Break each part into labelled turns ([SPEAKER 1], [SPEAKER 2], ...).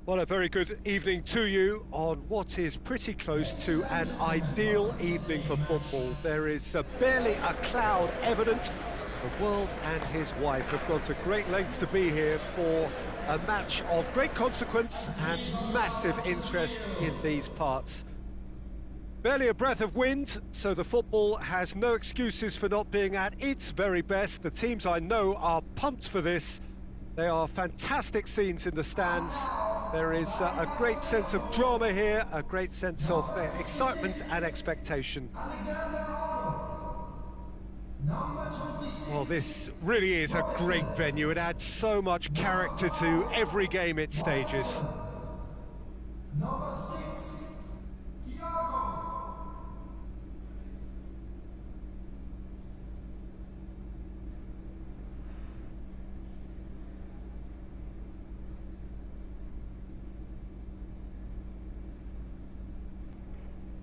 [SPEAKER 1] Well, a very good evening to you on what is pretty close to an ideal evening for football. There is barely a cloud evident. The world and his wife have gone to great lengths to be here for a match of great consequence and massive interest in these parts. Barely a breath of wind, so the football has no excuses for not being at its very best. The teams I know are pumped for this. They are fantastic scenes in the stands. There is a great sense of drama here, a great sense of excitement and expectation. Well, this really is a great venue. It adds so much character to every game it stages.
[SPEAKER 2] Number 6, Thiago.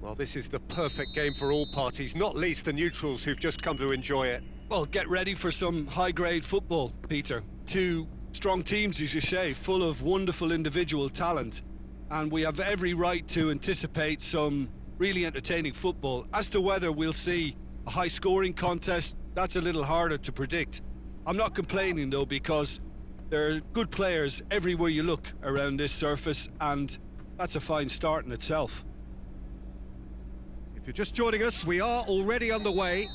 [SPEAKER 1] Well, this is the perfect game for all parties, not least the neutrals who've just come to enjoy it.
[SPEAKER 3] Well, get ready for some high-grade football, Peter. Two strong teams, as you say, full of wonderful individual talent. And we have every right to anticipate some really entertaining football. As to whether we'll see a high-scoring contest, that's a little harder to predict. I'm not complaining, though, because there are good players everywhere you look around this surface, and that's a fine start in itself.
[SPEAKER 1] If you're just joining us, we are already underway.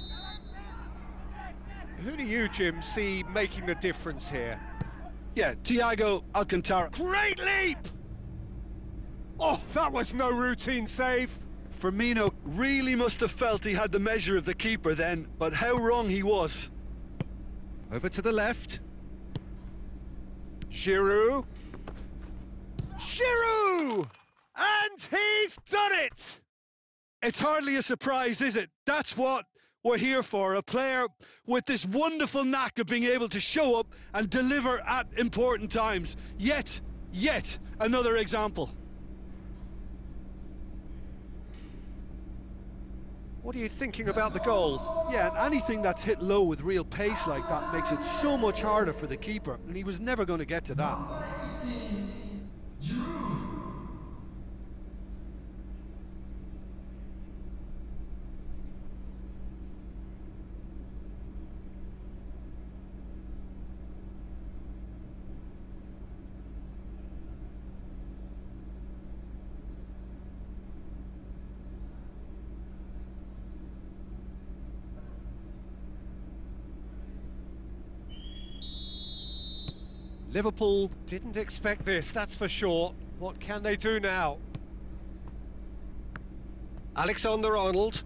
[SPEAKER 1] Who do you, Jim, see making the difference here?
[SPEAKER 3] Yeah, Thiago Alcantara.
[SPEAKER 1] Great leap! Oh, that was no routine save.
[SPEAKER 3] Firmino really must have felt he had the measure of the keeper then, but how wrong he was.
[SPEAKER 1] Over to the left. Giroud. Giroud! And he's done it!
[SPEAKER 3] It's hardly a surprise, is it? That's what we're here for, a player with this wonderful knack of being able to show up and deliver at important times. Yet another example.
[SPEAKER 1] What are you thinking about the goal?
[SPEAKER 3] Yeah, and anything that's hit low with real pace like that makes it so much harder for the keeper, and he was never going to get to that.
[SPEAKER 2] Number 18, Giroud.
[SPEAKER 1] Liverpool didn't expect this, that's for sure. What can they do now? Alexander-Arnold.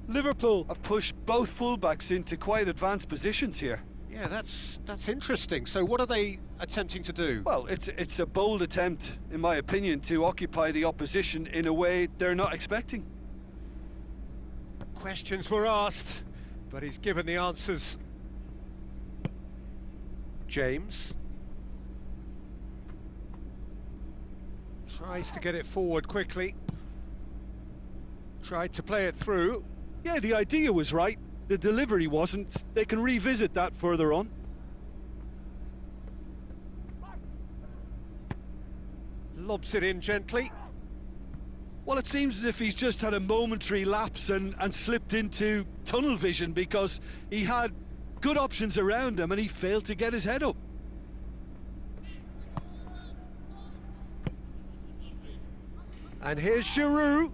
[SPEAKER 3] Liverpool have pushed both fullbacks into quite advanced positions here.
[SPEAKER 1] Yeah, that's interesting. So what are they attempting to do?
[SPEAKER 3] Well, it's a bold attempt, in my opinion, to occupy the opposition in a way they're not expecting.
[SPEAKER 1] Questions were asked, but he's given the answers. James. Tries to get it forward quickly. Tried to play it through.
[SPEAKER 3] Yeah, the idea was right. The delivery wasn't. They can revisit that further on.
[SPEAKER 1] Lobs it in gently.
[SPEAKER 3] Well, it seems as if he's just had a momentary lapse and slipped into tunnel vision, because he had good options around him and he failed to get his head up.
[SPEAKER 1] And here's Giroud.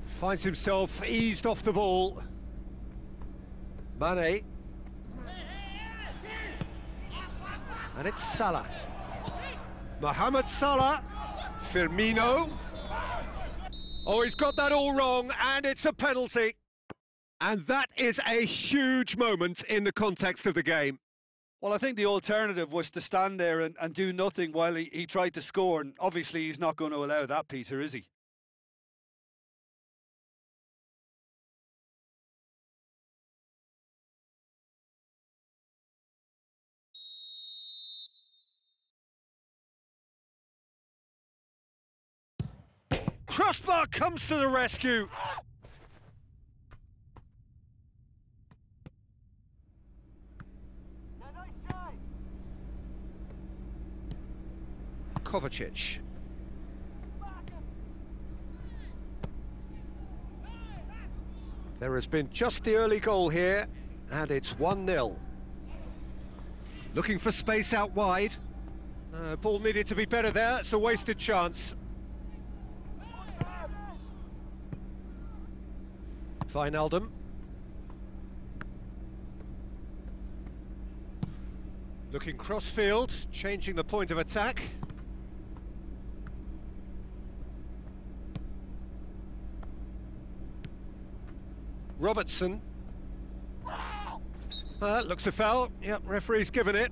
[SPEAKER 1] Finds himself eased off the ball. Mane. And it's Salah. Mohamed Salah. Firmino. Oh, he's got that all wrong, and it's a penalty. And that is a huge moment in the context of the game.
[SPEAKER 3] Well, I think the alternative was to stand there and do nothing while he tried to score, and obviously he's not going to allow that, Peter, is he?
[SPEAKER 1] Crossbar comes to the rescue. Kovacic. There has been just the early goal here, and it's 1-0. Looking for space out wide. Ball needed to be better there, it's a wasted chance. Wijnaldum. Looking cross-field, changing the point of attack. Robertson. Looks a foul. Yep, referee's given it.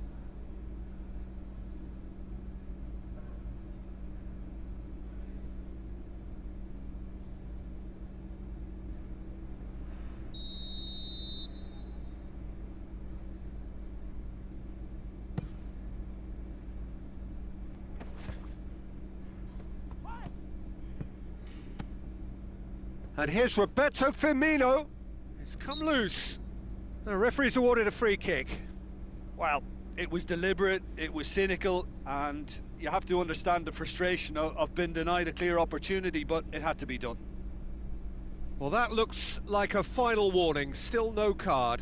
[SPEAKER 1] And here's Roberto Firmino. It's come loose. The referee's awarded a free kick.
[SPEAKER 3] Well, it was deliberate, it was cynical, and you have to understand the frustration of being denied a clear opportunity, but it had to be done.
[SPEAKER 1] Well, that looks like a final warning. Still no card.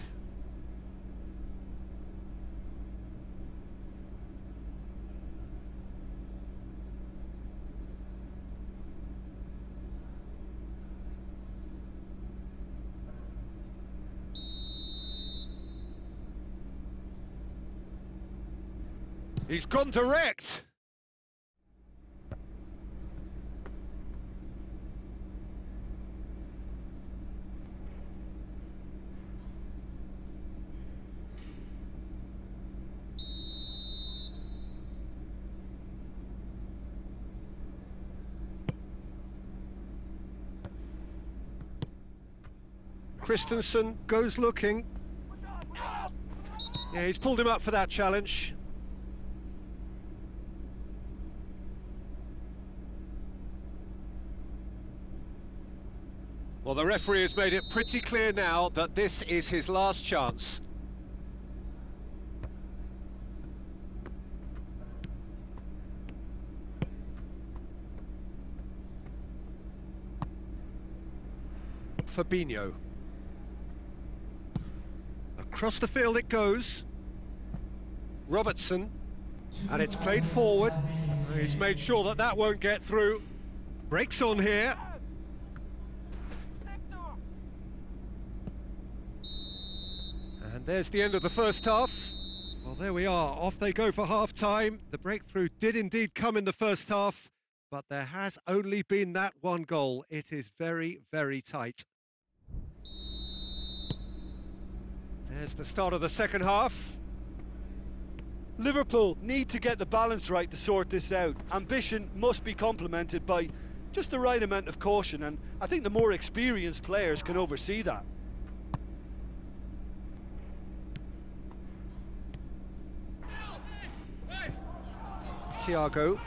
[SPEAKER 1] He's gone direct. Christensen goes looking. Yeah, he's pulled him up for that challenge. Well, the referee has made it pretty clear now that this is his last chance. Fabinho. Across the field it goes. Robertson. And it's played forward. He's made sure that that won't get through. Breaks on here. And there's the end of the first half. Well, there we are. Off they go for half-time. The breakthrough did indeed come in the first half, but there has only been that one goal. It is very, very tight. There's the start of the second half.
[SPEAKER 3] Liverpool need to get the balance right to sort this out. Ambition must be complemented by just the right amount of caution, and I think the more experienced players can oversee that.
[SPEAKER 1] Thiago.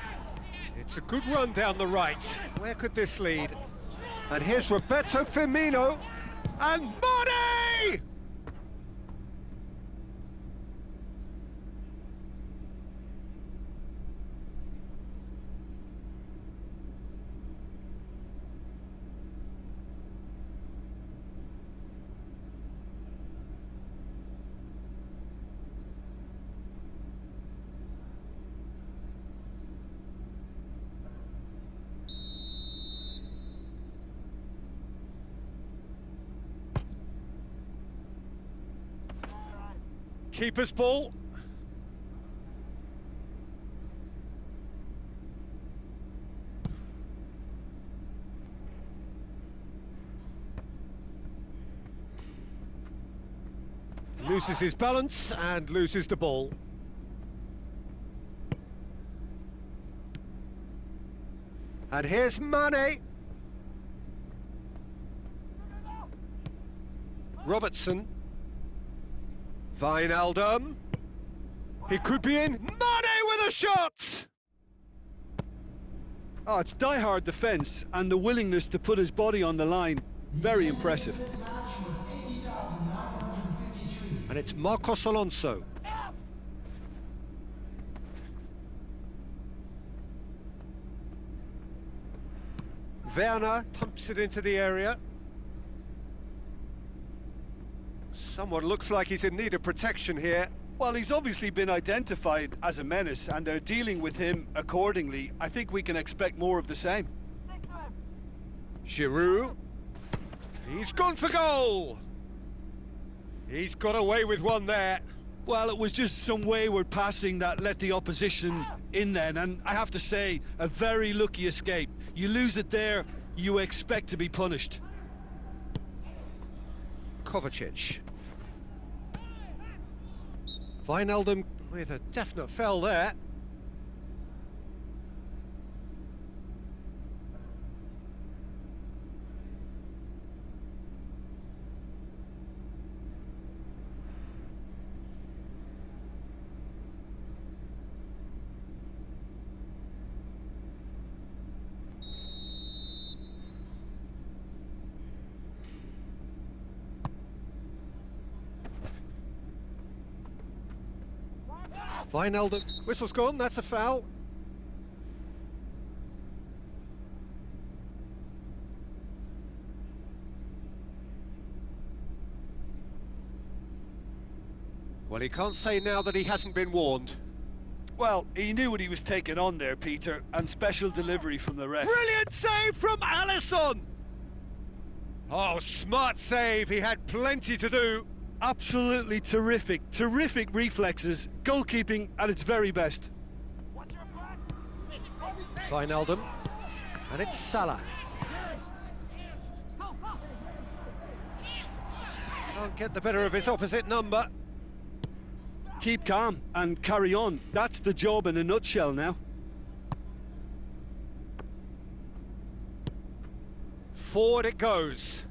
[SPEAKER 1] It's a good run down the right. Where could this lead? And here's Roberto Firmino. And Mane! Keeper's ball. Loses his balance and loses the ball. And here's Mane. Robertson. Wijnaldum. He could be in. Mane with a shot!
[SPEAKER 3] Oh, it's die-hard defence and the willingness to put his body on the line. Very impressive.
[SPEAKER 1] And it's Marcos Alonso. Werner pumps it into the area. Someone looks like he's in need of protection here.
[SPEAKER 3] Well, he's obviously been identified as a menace, and they're dealing with him accordingly. I think we can expect more of the same.
[SPEAKER 1] Giroud. He's gone for goal. He's got away with one there.
[SPEAKER 3] Well, it was just some wayward passing that let the opposition in then, and I have to say, a very lucky escape. You lose it there, you expect to be punished.
[SPEAKER 1] Kovacic. Wijnaldum with a definite foul there. Wijnaldum, whistle's gone, that's a foul. Well, he can't say now that he hasn't been warned.
[SPEAKER 3] Well, he knew what he was taking on there, Peter, and special delivery from the ref.
[SPEAKER 1] Brilliant save from Alisson! Oh, smart save, he had plenty to do.
[SPEAKER 3] Absolutely terrific reflexes, goalkeeping at its very best.
[SPEAKER 1] Wijnaldum, and it's Salah. Can't get the better of his opposite number.
[SPEAKER 3] Keep calm and carry on. That's the job in a nutshell now.
[SPEAKER 1] Forward it goes.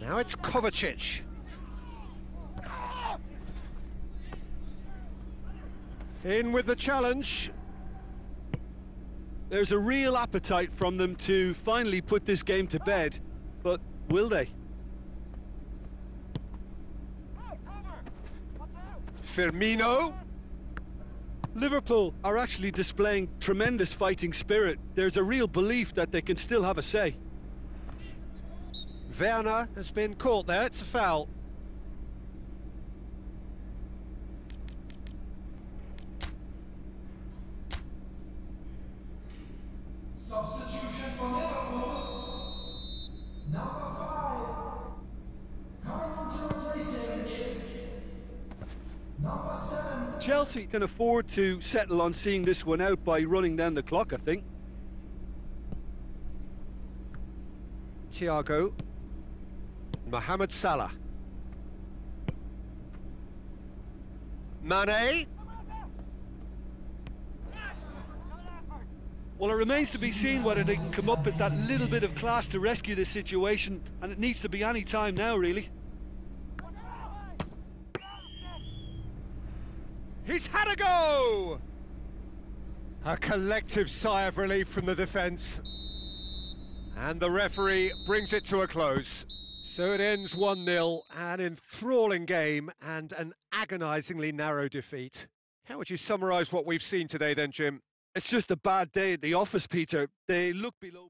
[SPEAKER 1] Now it's Kovacic. In with the challenge.
[SPEAKER 3] There's a real appetite from them to finally put this game to bed, but will they?
[SPEAKER 1] Firmino.
[SPEAKER 3] Liverpool are actually displaying tremendous fighting spirit. There's a real belief that they can still have a say.
[SPEAKER 1] Werner has been caught there, it's a foul.
[SPEAKER 2] Substitution for Liverpool. Number 5. Coming on to replace him is number 7.
[SPEAKER 3] Chelsea can afford to settle on seeing this one out by running down the clock, I think.
[SPEAKER 1] Thiago. Mohamed Salah. Mane.
[SPEAKER 3] Well, it remains to be seen whether they can come up with that little bit of class to rescue this situation, and it needs to be any time now, really.
[SPEAKER 1] He's had a go! A collective sigh of relief from the defence. And the referee brings it to a close. So it ends 1-0, an enthralling game and an agonisingly narrow defeat. How would you summarise what we've seen today then, Jim?
[SPEAKER 3] It's just a bad day at the office, Peter. They look below...